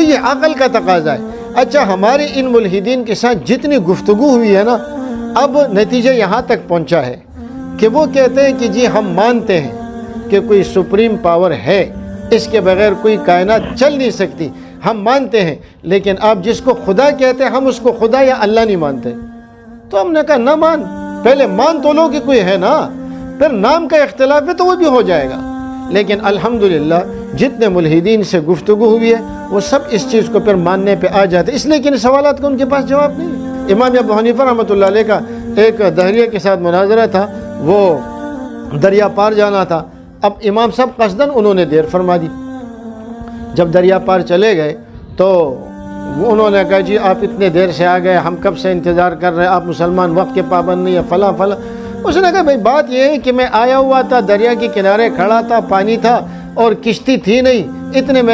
تو یہ عقل کا تقاضا ہے۔ اچھا، ہماری ان ملحدین کے ساتھ جتنی گفتگو ہوئی ہے نا، اب نتیجہ یہاں تک پہنچا ہے کہ وہ کہتے ہیں کہ جی ہم مانتے ہیں کہ کوئی سپریم پاور ہے، اس کے بغیر کوئی کائنات چل نہیں سکتی، ہم مانتے ہیں، لیکن آپ جس کو خدا کہتے ہیں ہم اس کو خدا یا اللہ نہیں مانتے۔ تو ہم نے کہا نہ مان، پہلے مان تو لو کہ کوئی ہے نا، پھر نام کا اختلاف ہے تو وہ بھی ہو جائے گا۔ لیکن الحمدللہ جتنے ملحدین سے گفتگو ہوئی ہے وہ سب اس چیز کو پھر ماننے پہ آ جاتے، اس لیے کہ ان سوالات کا ان کے پاس جواب نہیں ہے۔ امام ابو حنیفہ رحمۃ اللہ علیہ کا ایک دہریہ کے ساتھ مناظرہ تھا، وہ دریا پار جانا تھا، اب امام صاحب قصداً انہوں نے دیر فرما دی۔ جب دریا پار چلے گئے تو انہوں نے کہا جی آپ اتنے دیر سے آ گئے، ہم کب سے انتظار کر رہے ہیں، آپ مسلمان وقت کے پابند نہیں ہیں، فلاں فلاں۔ اس نے کہا بھائی بات یہ ہے کہ میں آیا ہوا تھا، دریا کے کنارے کھڑا تھا، پانی تھا اور کشتی تھی نہیں، اتنے میں